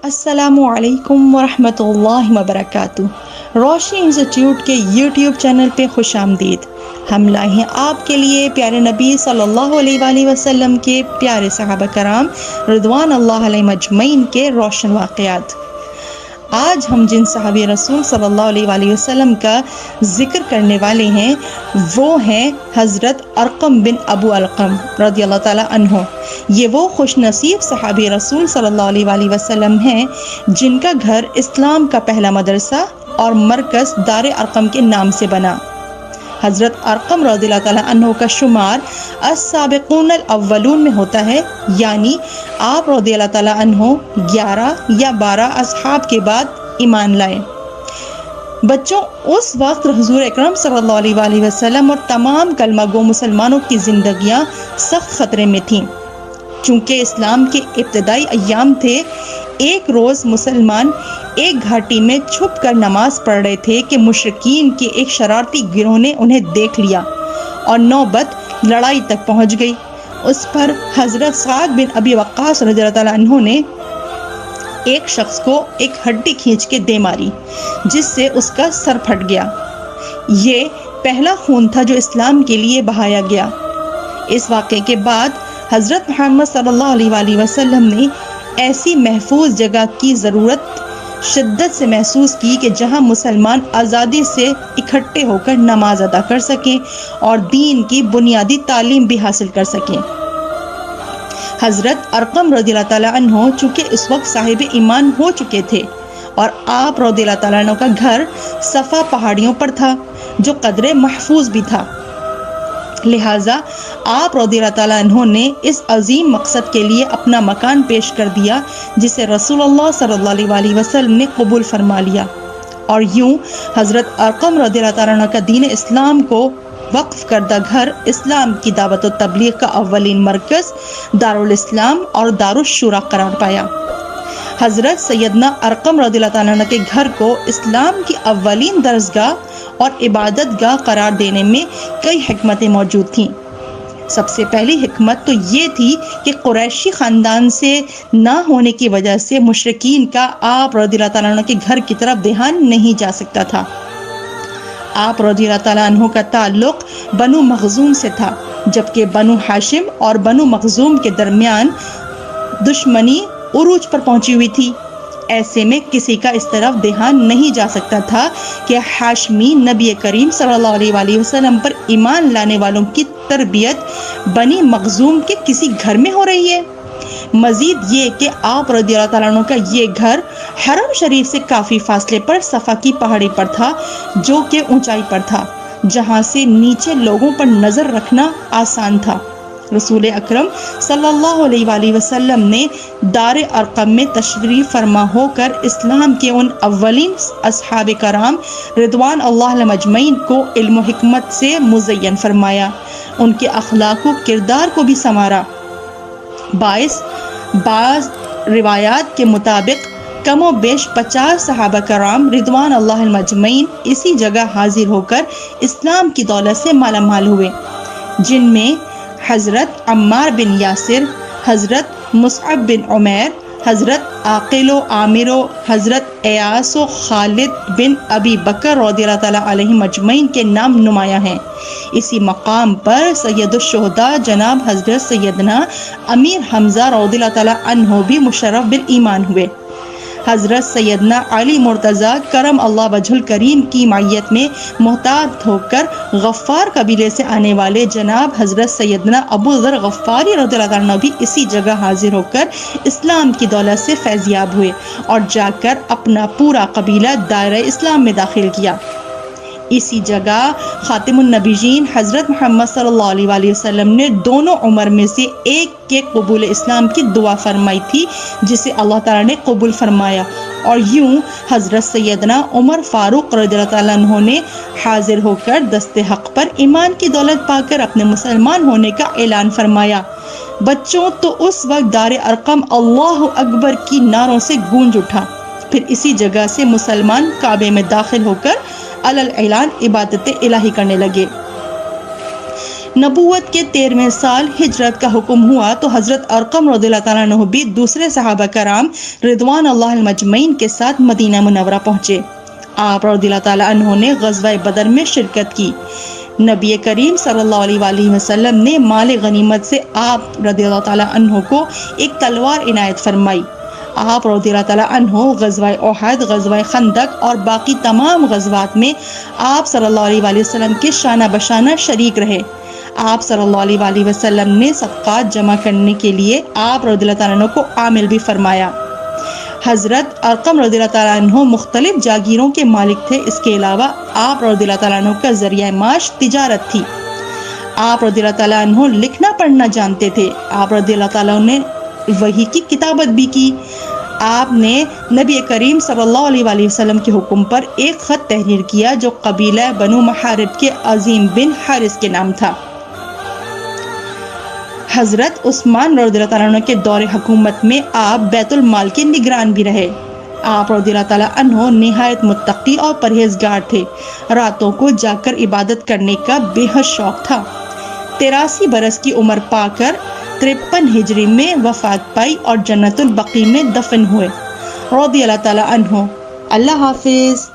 अस्सलामुअलैकुम वरहमतुल्लाहि वबरकातुह। रोशनी इंस्टीट्यूट के यूट्यूब चैनल पे खुश आमदीद। हम लाए हैं आपके लिए प्यारे नबी सल्लल्लाहु अलैहि वसल्लम के प्यारे सहाबा कराम रिदवान अल्लाह अलैहिम अजमईन के रोशन वाक़यात। आज हम जिन सहाबी रसूल सल्लल्लाहु अलैहि वसल्लम का जिक्र करने वाले हैं वो हैं हज़रत अरक़म बिन अबू अलक़म रज़ियल्लाहु ताला अन्हु। ये वो खुश नसीब सहाबी रसूल सल्लल्लाहु अलैहि वसल्लम हैं जिनका घर इस्लाम का पहला मदरसा और मरकज़ दार अरक़म के नाम से बना। हज़रत अरक़म रज़ियल्लाहु ताला अन्हु का शुमार अस-साबिक़ून अल-अव्वलून में होता है, यानी आप रज़ियल्लाहु ताला अन्हु 11 या 12 असहाब के बाद ईमान लाए। बच्चों, उस वक्त हुज़ूर अकरम सल्लल्लाहु अलैहि वसल्लम और तमाम कलमा गो मुसलमानों की ज़िंदगियाँ सख्त ख़तरे में थीं। चूँकि इस्लाम के इब्तदाई अय्याम थे, एक रोज़ मुसलमान एक घाटी में छुप कर नमाज पढ़ रहे थे कि मुशरिकीन के एक शरारती गिरोह ने उन्हें देख लिया और नौबत लड़ाई तक पहुंच गई। उस पर हज़रत साद बिन अबी वक्कास रज़ियल्लाहु ताला अन्हु ने एक शख्स को एक हड्डी खींच के दे मारी, जिससे उसका सर फट गया। ये पहला खून था जो इस्लाम के लिए बहाया गया। इस वाक़े के बाद हज़रत मोहम्मद सल्लल्लाहु अलैहि वसल्लम ने ऐसी महफूज जगह की ज़रूरत शिद्दत से महसूस की कि जहां मुसलमान आज़ादी से इकट्ठे होकर नमाज अदा कर सकें और दीन की बुनियादी तालीम भी हासिल कर सकें। हज़रत अरक़म रज़ियल्लाहु ताला अन्हु चूँकि उस वक्त साहिब ईमान हो चुके थे और आप रज़ियल्लाहु ताला अन्हु का घर सफ़ा पहाड़ियों पर था जो कदरे महफूज भी था, लिहाजा आप रज़ियल्लाहु ताला अन्हु ने इस अजीम मकसद के लिए अपना मकान पेश कर दिया, जिसे रसूलुल्लाह सल्लल्लाहु अलैहि वसल्लम ने कबूल फरमा लिया। और यूं हज़रत अरक़म रज़ियल्लाहु ताला अन्हु का दीन इस्लाम को वक्फ करदा घर इस्लाम की दावत व तबलीग का अव्वलीन मरकज़ दारुल इस्लाम और दारुश शुरा करार पाया। हज़रत सैयदना अरक़म रज़ियल्लाहु ताला अन्हु के घर को इस्लाम की अव्वलीन दरसगाह और इबादत गाह करार देने में कई हिकमतें मौजूद थीं। सबसे पहली हिकमत तो ये थी कि कुरैशी ख़ानदान से ना होने की वजह से मुशरिकीन का आप रज़ियल्लाहु ताला अन्हु के घर की तरफ ध्यान नहीं जा सकता था। आप रज़ियल्लाहु ताला अन्हु का ताल्लुक़ बनु मखज़ूम से था, जबकि बनु हाशिम और बनु मखज़ूम के दरमियान दुश्मनी उरूज पर पहुंची हुई थी। ऐसे में किसी का इस तरफ ध्यान नहीं जा सकता था कि हाशमी नबी करीम सल्लल्लाहु अलैहि वसल्लम पर ईमान लाने वालों की तरबियत बनी मखज़ूम के किसी घर में हो रही है। मज़ीद ये कि आप रज़ियल्लाहु ताला अन्हु का ये घर हरम शरीफ से काफ़ी फासले पर सफ़ा की पहाड़ी पर था, जो कि ऊंचाई पर था, जहाँ से नीचे लोगों पर नज़र रखना आसान था। रसूल अकरम सल्लल्लाहु अलैहि वसल्लम ने दार अरक़म में तशरीफ़ फरमा होकर इस्लाम के उन अव्वलीन असहाब कराम रिदवान अल्लाह अलैहिम अजमईन को इल्म हिकमत से मुज़य्यन फरमाया, उनके अखलाक व किरदार को भी संवारा। बाज़ रिवायात के मुताबिक कमो बेश 50 सहाबा कराम रिदवान अल्लाह अलैहिम अजमईन इसी जगह हाजिर होकर इस्लाम की दौलत से माला माल हुए, जिनमें हज़रत अम्मार बिन यासिर, हज़रत मुसअब बिन उमैर, हज़रत आक़िल व आमिर, हज़रत एयास व खालिद बिन अबी बकर रज़ियल्लाहु ताला अलैहिम अजमईन के नाम नुमाया हैं। इसी मकाम पर सैयदुश शुहदा जनाब हज़रत सैयदना अमीर हमज़ा रज़ियल्लाहु ताला अन्हु भी मुशर्रफ बिल ईमान हुए। हज़रत सैयदना अली मुर्तज़ा करम अल्लाह वजहुल करीम की मायत में मोहतात होकर गफ़्फ़ार कबीले से आने वाले जनाब हज़रत सैयदना अबू ज़र गफ़्फ़ारी रज़ियल्लाहु अन्हु भी इसी जगह हाजिर होकर इस्लाम की दौलत से फैज़याब हुए और जाकर अपना पूरा कबीला दायरा इस्लाम में दाखिल किया। اسی جگہ خاتم النبیین حضرت محمد صلی اللہ علیہ وآلہ وسلم نے دونوں عمر میں سے ایک کے قبول اسلام کی دعا فرمائی تھی، جسے اللہ تعالیٰ نے قبول فرمایا، اور یوں حضرت سیدنا عمر فاروق رضی اللہ تعالیٰ عنہ نے حاضر ہو کر دست حق پر ایمان کی دولت پا کر اپنے مسلمان ہونے کا اعلان فرمایا۔ بچوں تو اس وقت دار ارقم اللہ اکبر کی نعروں سے گونج اٹھا۔ پھر اسی جگہ سے مسلمان کعبے میں داخل ہو کر علی الاعلان عبادت الہی کرنے لگے۔ نبوت کے 13ویں سال ہجرت کا حکم ہوا تو حضرت ارقم رضی اللہ تعالیٰ عنہ بھی دوسرے صحابہ کرام رضوان اللہ المجمعین کے ساتھ مدینہ منورہ پہنچے۔ آپ رضی اللہ تعالیٰ عنہ نے غزوہ بدر میں شرکت کی۔ نبی کریم صلی اللہ علیہ وآلہ وسلم نے مال غنیمت سے آپ رضی اللہ تعالیٰ عنہ کو ایک تلوار عنایت فرمائی۔ آپ رضی اللہ تعالیٰ عنہ غزوہ احد، غزوہ خندق اور باقی تمام غزوات میں آپ صلی اللہ علیہ وآلہ وسلم کے شانہ بشانہ شریک رہے۔ آپ صلی اللہ علیہ وآلہ وسلم نے صدقات جمع کرنے کے لیے آپ رضی اللہ تعالیٰ عنہ کو عامل بھی فرمایا۔ حضرت ارقم رضی اللہ تعالیٰ عنہ مختلف جاگیروں کے مالک تھے۔ اس کے علاوہ آپ رضی اللہ تعالیٰ عنہ کا ذریعہ معاش تجارت تھی۔ آپ رضی اللہ تعالیٰ عنہ لکھنا پڑھنا جانتے تھے۔ آپ رضی اللہ تعالیٰ نے وحی کی کتابت بھی کی۔ آپ نے نبی کریم صلی اللہ علیہ وآلہ وسلم کے حکم پر ایک خط تحریر کیا جو قبیلہ بنو محارب کے عظیم بن حارث کے نام تھا۔ حضرت عثمان رضی اللہ تعالیٰ عنہ کے دور حکومت میں آپ بیت المال کے نگران بھی رہے۔ آپ رضی اللہ تعالیٰ عنہ نہایت متقی اور پرہیزگار تھے۔ راتوں کو جا کر عبادت کرنے کا بے حد شوق تھا۔ 83 برس کی عمر پا کر 53 ہجری میں وفات پائی اور جنت البقیع میں دفن ہوئے۔ رضی اللہ تعالیٰ عنہ۔ اللہ حافظ۔